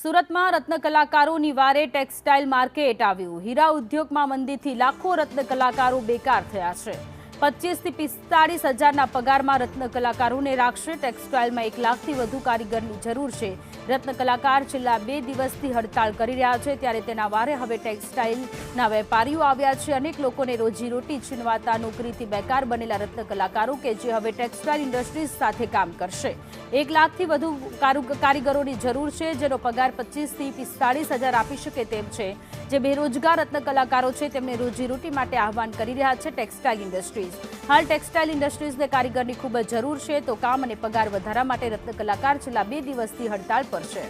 સુરતમાં રત્ન કલાકારોની વારે ટેક્સટાઇલ માર્કેટ આવ્યું। હીરા ઉદ્યોગમાં મંદીથી લાખો રત્ન કલાકારો બેકાર થયા છે। 25 થી 45 હજારના પગારમાં રત્ન કલાકારોને રાખશે। ટેક્સટાઇલમાં 1 લાખથી વધુ કારીગરની જરૂર છે। રત્ન કલાકાર છેલ્લા 2 દિવસથી હડતાળ કરી રહ્યા છે, ત્યારે તેના વારે હવે ટેક્સટાઇલના વેપારીઓ આવ્યા છે। અનેક લોકોને રોજીરોટી છીનવાતા નોકરીથી બેકાર બનેલા રત્ન કલાકારો કે જે હવે ટેક્સટાઇલ ઇન્ડસ્ટ્રીઝ સાથે કામ કરશે। 1 લાખથી વધુ કારીગરોની જરૂર છે, જેનો પગાર 25 થી 45 હજાર આપી શકે તેમ છે। જે બેરોજગાર રત્ન કલાકારો છે તેમને રોજીરોટી માટે આહવાન કરી રહ્યા છે ટેક્સટાઇલ ઇન્ડસ્ટ્રીઝ। હાલ ટેક્સટાઇલ ઇન્ડસ્ટ્રીઝને કારીગરની ખૂબ જ જરૂર છે, તો કામ અને પગાર વધારા માટે રત્ન કલાકાર છેલ્લા 2 દિવસથી હડતાળ પર છે।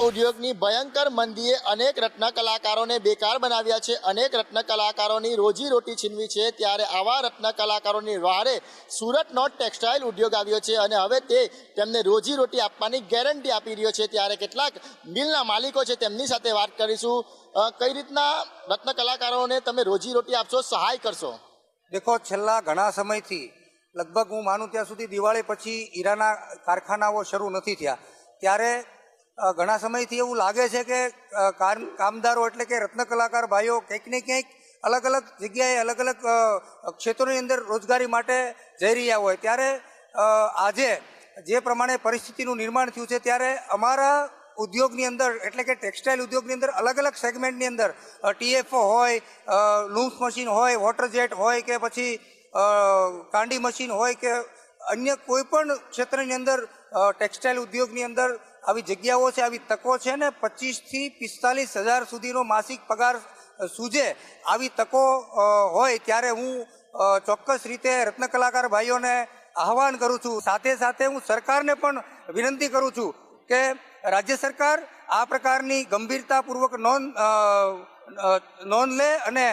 ઉદ્યોગની ભયંકર મંદીએ અનેક રત્ન કલાકારોને બેકાર બનાવ્યા છે। અનેક રત્ન કલાકારોની રોજીરોટી છીનવી છે। ત્યારે આવા રત્ન કલાકારોની વારે સુરતનો ટેક્સટાઇલ ઉદ્યોગ આવ્યો છે અને હવે તે તેમને રોજીરોટી આપવાની ગેરંટી આપી રહ્યો છે। ત્યારે કેટલાક મિલના માલિકો છે તેમની સાથે વાત કરીશું। કઈ રીતના રત્ન કલાકારોને તમે રોજીરોટી આપશો, સહાય કરશો? દેખો, છેલ્લા ઘણા સમયથી લગભગ હું માનું ત્યાં સુધી દિવાળી પછી હીરાના કારખાનાઓ શરૂ નથી થયા, ત્યારે ઘણા સમયથી એવું લાગે છે કે કામદારો એટલે કે રત્ન કલાકાર ભાઈઓ કંઈક ને કંઈક અલગ અલગ જગ્યાએ અલગ અલગ ક્ષેત્રોની અંદર રોજગારી માટે જઈ રહ્યા હોય। ત્યારે આજે જે પ્રમાણે પરિસ્થિતિનું નિર્માણ થયું છે, ત્યારે અમારા ઉદ્યોગની અંદર એટલે કે ટેક્સટાઇલ ઉદ્યોગની અંદર અલગ અલગ સેગમેન્ટની અંદર TFO હોય, લૂમ્સ મશીન હોય, વોટર જેટ હોય કે પછી કાંડી મશીન હોય કે અન્ય કોઈ પણ ક્ષેત્રની અંદર ટેક્સટાઇલ ઉદ્યોગની અંદર આવી જગ્યાઓ છે, આવી તકો છે ને 25 થી 45 હજાર સુધીનો માસિક પગાર સૂજે આવી તકો હોય, ત્યારે હું ચોક્કસ રીતે રત્ન કલાકાર ભાઈઓને આહવાન કરું છું। સાથે સાથે હું સરકારને પણ વિનંતી કરું છું કે રાજ્ય સરકાર આ પ્રકારની ગંભીરતાપૂર્વક નોંધ લે અને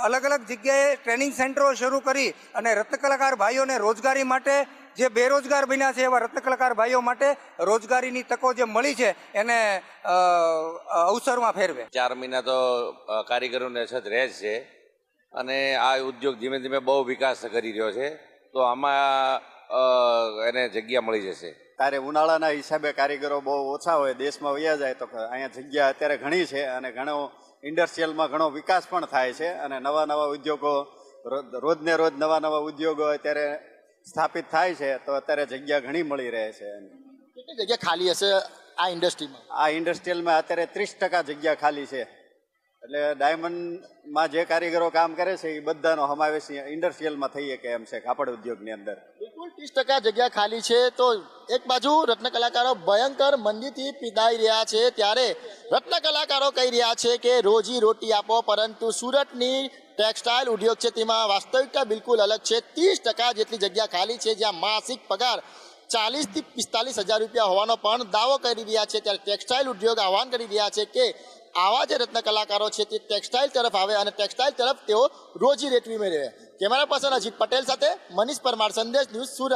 અલગ અલગ જગ્યાએ ટ્રેનિંગ સેન્ટરો શરૂ કરી અને રત્ન કલાકાર ભાઈઓને રોજગારી માટે, જે બેરોજગાર બન્યા છે એવા રત્ન કલાકાર ભાઈઓ માટે રોજગારીની તકો જે મળી છે એને અવસરમાં ફેરવે। 4 મહિના તો કારીગરોને અછત રહે છે અને આ ઉદ્યોગ ધીમે ધીમે બહુ વિકાસ કરી રહ્યો છે, તો આમાં એને જગ્યા મળી જશે। ત્યારે ઉનાળાના હિસાબે કારીગરો બહુ ઓછા હોય, દેશમાં વયા જાય, તો અહીંયા જગ્યા અત્યારે ઘણી છે અને ઘણો ઇન્ડસ્ટ્રીયલમાં ઘણો વિકાસ પણ થાય છે અને નવા નવા ઉદ્યોગો રોજને રોજ નવા નવા ઉદ્યોગો અત્યારે સ્થાપિત થાય છે, તો અત્યારે જગ્યા ઘણી મળી રહે છે। કેટલી જગ્યા ખાલી હશે આ ઇન્ડસ્ટ્રીમાં? આ ઇન્ડસ્ટ્રીયલમાં અત્યારે 30% જગ્યા ખાલી છે, એટલે ડાયમંડમાં જે કારીગરો કામ કરે છે એ બધાનો સમાવેશ ઇન્ડસ્ટ્રીયલમાં થઈ શકે એમ છે કાપડ ઉદ્યોગની અંદર। બિલકુલ 30% જગ્યા ખાલી છે। તો એક બાજુ રત્ન કલાકારો ભયંકર મંદીથી પીડાઈ રહ્યા છે, ત્યારે રત્ન કલાકારો કહી રહ્યા છે કે રોજી રોટી આપો, પરંતુ સુરતની ટેક્સટાઇલ ઉદ્યોગ છે તેમાં વાસ્તવિકતા બિલકુલ અલગ છે। 30% જેટલી જગ્યા ખાલી છે, જ્યાં માસિક પગાર 40 થી 45 હજાર રૂપિયા હોવાનો પણ દાવો કરી રહ્યા છે। ત્યારે ટેક્સટાઇલ ઉદ્યોગ આહવાન કરી રહ્યા છે કે આવા જે રત્ન કલાકારો છે તે ટેક્સટાઇલ તરફ આવે અને ટેક્સટાઇલ તરફ તેઓ રોજી રેટવી મેળવે। કેમેરા પર્સન અજીત પટેલ સાથે મનીષ પરમાર, સંદેશ ન્યૂઝ, સુરત।